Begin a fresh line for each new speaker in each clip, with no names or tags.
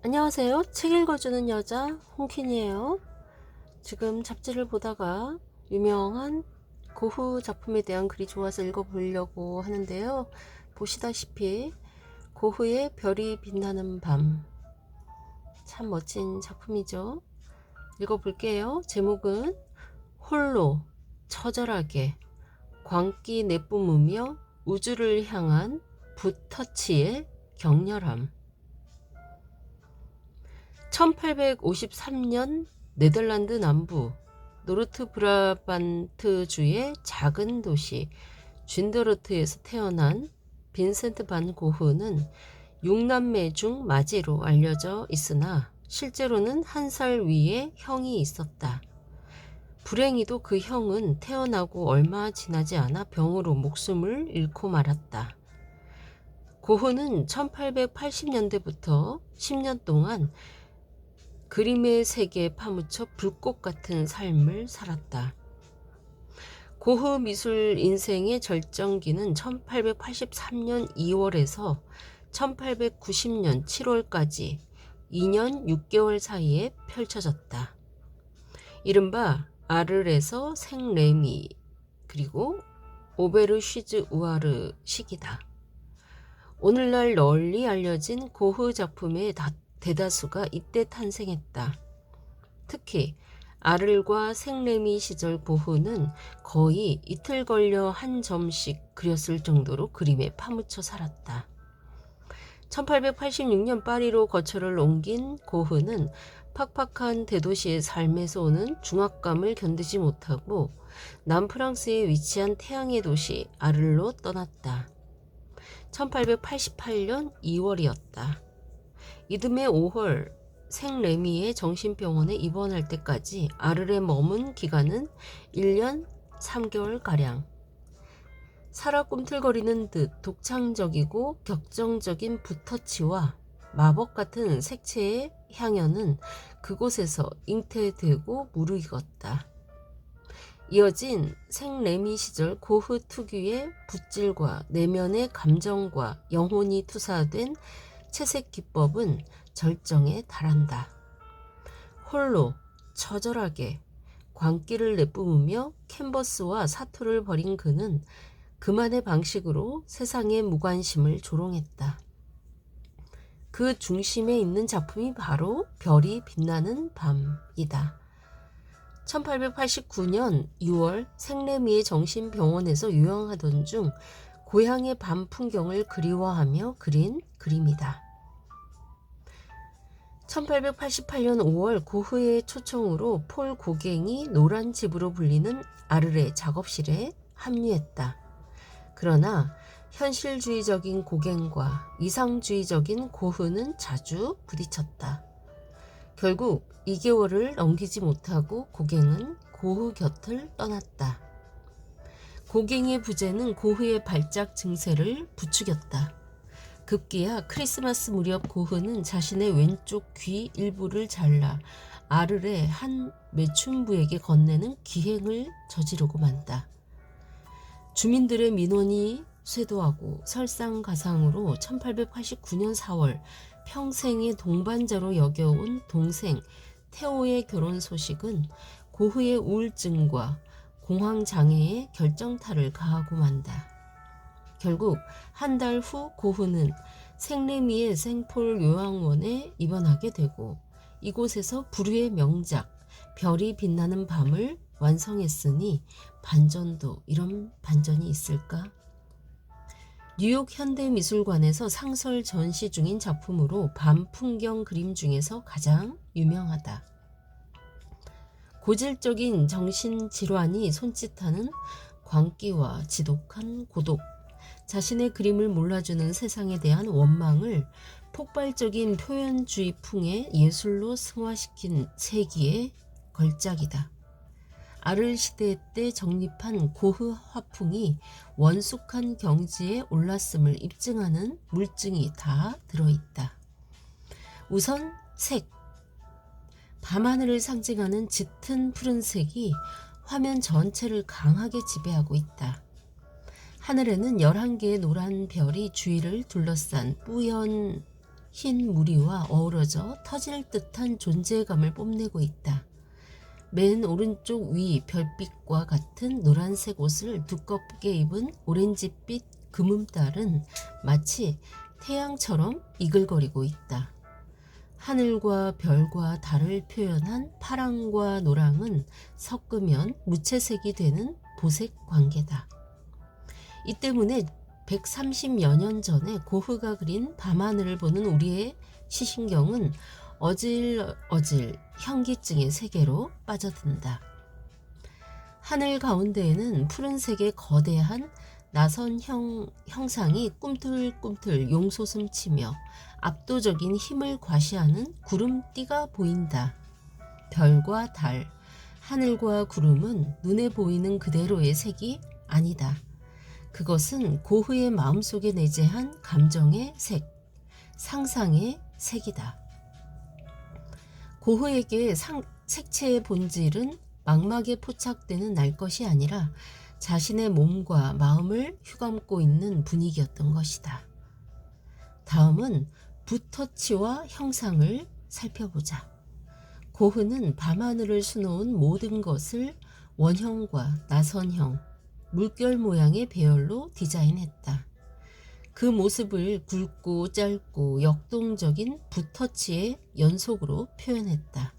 안녕하세요. 책 읽어주는 여자 홍퀸이에요. 지금 잡지를 보다가 유명한 고흐 작품에 대한 글이 좋아서 읽어보려고 하는데요. 보시다시피 고흐의 별이 빛나는 밤, 참 멋진 작품이죠. 읽어볼게요. 제목은 홀로 처절하게 광기 내뿜으며 우주를 향한 붓터치의 격렬함. 1853년 네덜란드 남부 노르트브라반트주의 작은 도시 쥔더르트에서 태어난 빈센트 반 고흐는 6남매 중 마지로 알려져 있으나 실제로는 1살 위에 형이 있었다. 불행히도 그 형은 태어나고 얼마 지나지 않아 병으로 목숨을 잃고 말았다. 고흐는 1880년대부터 10년 동안 그림의 세계에 파묻혀 불꽃 같은 삶을 살았다. 고흐 미술 인생의 절정기는 1883년 2월에서 1890년 7월까지 2년 6개월 사이에 펼쳐졌다. 이른바 아르에서 생레미 그리고 오베르쉬즈 우아르 시기다. 오늘날 널리 알려진 고흐 작품의 대다수가 이때 탄생했다. 특히 아를과 생레미 시절 고흐는 거의 이틀 걸려 한 점씩 그렸을 정도로 그림에 파묻혀 살았다. 1886년 파리로 거처를 옮긴 고흐는 팍팍한 대도시의 삶에서 오는 중압감을 견디지 못하고 남프랑스에 위치한 태양의 도시 아를로 떠났다. 1888년 2월이었다. 이듬해 5월 생레미의 정신병원에 입원할 때까지 아르에 머문 기간은 1년 3개월가량. 살아 꿈틀거리는 듯 독창적이고 격정적인 붓터치와 마법 같은 색채의 향연은 그곳에서 잉태되고 무르익었다. 이어진 생레미 시절 고흐 특유의 붓질과 내면의 감정과 영혼이 투사된 채색 기법은 절정에 달한다. 홀로 처절하게 광기를 내뿜으며 캔버스와 사투를 벌인 그는 그만의 방식으로 세상의 무관심을 조롱했다. 그 중심에 있는 작품이 바로 별이 빛나는 밤이다. 1889년 6월 생레미의 정신병원에서 요양하던 중 고향의 밤 풍경을 그리워하며 그린 그림이다. 1888년 5월 고흐의 초청으로 폴 고갱이 노란 집으로 불리는 아르레 작업실에 합류했다. 그러나 현실주의적인 고갱과 이상주의적인 고흐는 자주 부딪혔다. 결국 2개월을 넘기지 못하고 고갱은 고흐 곁을 떠났다. 고갱의 부재는 고흐의 발작 증세를 부추겼다. 급기야 크리스마스 무렵 고흐는 자신의 왼쪽 귀 일부를 잘라 아르의 한 매춘부에게 건네는 기행을 저지르고 만다. 주민들의 민원이 쇄도하고 설상가상으로 1889년 4월 평생의 동반자로 여겨온 동생 테오의 결혼 소식은 고흐의 우울증과 공황장애에 결정타를 가하고 만다. 결국 한 달 후 고흐는 생레미의 생폴 요양원에 입원하게 되고 이곳에서 불후의 명작 별이 빛나는 밤을 완성했으니 반전도 이런 반전이 있을까? 뉴욕 현대미술관에서 상설 전시 중인 작품으로 밤 풍경 그림 중에서 가장 유명하다. 고질적인 정신질환이 손짓하는 광기와 지독한 고독, 자신의 그림을 몰라주는 세상에 대한 원망을 폭발적인 표현주의풍의 예술로 승화시킨 세기의 걸작이다. 아를 시대 때 정립한 고흐 화풍이 원숙한 경지에 올랐음을 입증하는 물증이 다 들어있다. 우선 색. 밤하늘을 상징하는 짙은 푸른색이 화면 전체를 강하게 지배하고 있다. 하늘에는 11개의 노란 별이 주위를 둘러싼 뿌연 흰 무리와 어우러져 터질 듯한 존재감을 뽐내고 있다. 맨 오른쪽 위 별빛과 같은 노란색 옷을 두껍게 입은 오렌지빛 금음달은 마치 태양처럼 이글거리고 있다. 하늘과 별과 달을 표현한 파랑과 노랑은 섞으면 무채색이 되는 보색 관계다. 이 때문에 130여 년 전에 고흐가 그린 밤하늘을 보는 우리의 시신경은 어질어질 현기증의 세계로 빠져든다. 하늘 가운데에는 푸른색의 거대한 나선 형상이 꿈틀꿈틀 용솟음치며 압도적인 힘을 과시하는 구름띠가 보인다. 별과 달, 하늘과 구름은 눈에 보이는 그대로의 색이 아니다. 그것은 고흐의 마음속에 내재한 감정의 색, 상상의 색이다. 고흐에게 색채의 본질은 망막에 포착되는 날 것이 아니라 자신의 몸과 마음을 휘감고 있는 분위기였던 것이다. 다음은 붓터치와 형상을 살펴보자. 고흐는 밤하늘을 수놓은 모든 것을 원형과 나선형, 물결 모양의 배열로 디자인했다. 그 모습을 굵고 짧고 역동적인 붓터치의 연속으로 표현했다.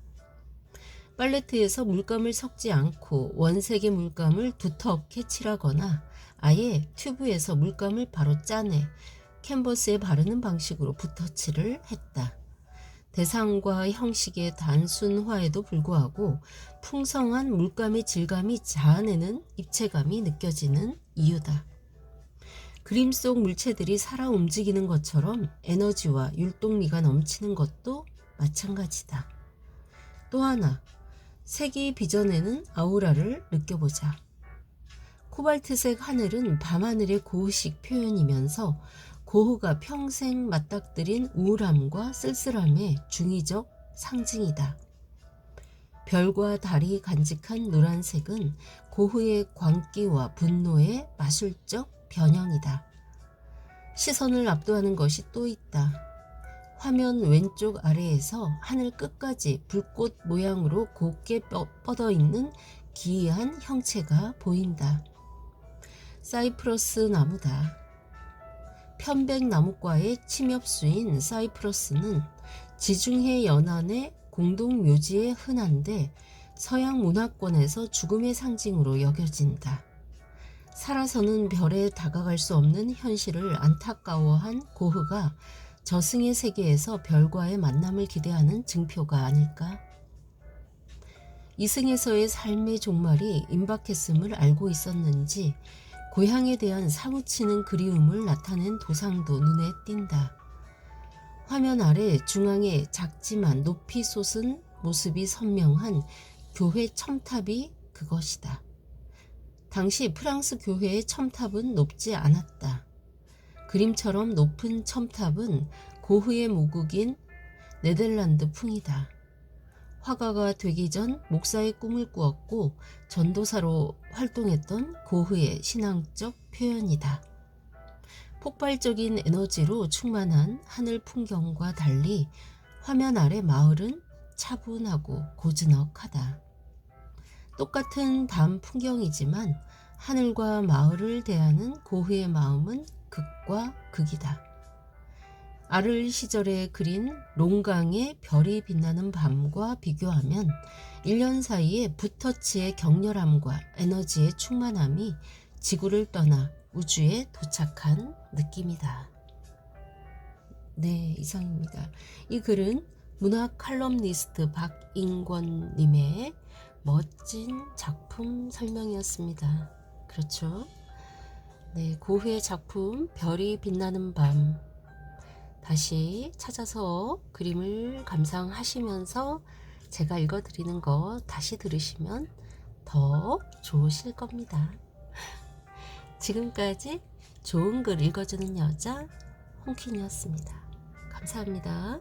팔레트에서 물감을 섞지 않고 원색의 물감을 두텁게 칠하거나 아예 튜브에서 물감을 바로 짜내 캔버스에 바르는 방식으로 붓터치를 했다. 대상과 형식의 단순화에도 불구하고 풍성한 물감의 질감이 자아내는 입체감이 느껴지는 이유다. 그림 속 물체들이 살아 움직이는 것처럼 에너지와 율동미가 넘치는 것도 마찬가지다. 또 하나, 색이 빚어내는 아우라를 느껴보자. 코발트색 하늘은 밤하늘의 고흐식 표현이면서 고흐가 평생 맞닥뜨린 우울함과 쓸쓸함의 중의적 상징이다. 별과 달이 간직한 노란색은 고흐의 광기와 분노의 마술적 변형이다. 시선을 압도하는 것이 또 있다. 화면 왼쪽 아래에서 하늘 끝까지 불꽃 모양으로 곱게 뻗어 있는 기이한 형체가 보인다. 사이프러스 나무다. 편백나무과의 침엽수인 사이프러스는 지중해 연안의 공동묘지에 흔한데 서양 문화권에서 죽음의 상징으로 여겨진다. 살아서는 별에 다가갈 수 없는 현실을 안타까워한 고흐가 저승의 세계에서 별과의 만남을 기대하는 증표가 아닐까? 이승에서의 삶의 종말이 임박했음을 알고 있었는지 고향에 대한 사무치는 그리움을 나타낸 도상도 눈에 띈다. 화면 아래 중앙에 작지만 높이 솟은 모습이 선명한 교회 첨탑이 그것이다. 당시 프랑스 교회의 첨탑은 높지 않았다. 그림처럼 높은 첨탑은 고흐의 모국인 네덜란드풍이다. 화가가 되기 전 목사의 꿈을 꾸었고 전도사로 활동했던 고흐의 신앙적 표현이다. 폭발적인 에너지로 충만한 하늘 풍경과 달리 화면 아래 마을은 차분하고 고즈넉하다. 똑같은 밤 풍경이지만 하늘과 마을을 대하는 고흐의 마음은 극과 극이다. 아를 시절에 그린 롱강의 별이 빛나는 밤과 비교하면 1년 사이에 붓터치의 격렬함과 에너지의 충만함이 지구를 떠나 우주에 도착한 느낌이다. 네, 이상입니다. 이 글은 문학 칼럼니스트 박인권님의 멋진 작품 설명이었습니다. 그렇죠? 네, 고흐의 작품 별이 빛나는 밤 다시 찾아서 그림을 감상하시면서 제가 읽어드리는 거 다시 들으시면 더 좋으실 겁니다. 지금까지 좋은 글 읽어주는 여자 홍퀸이었습니다. 감사합니다.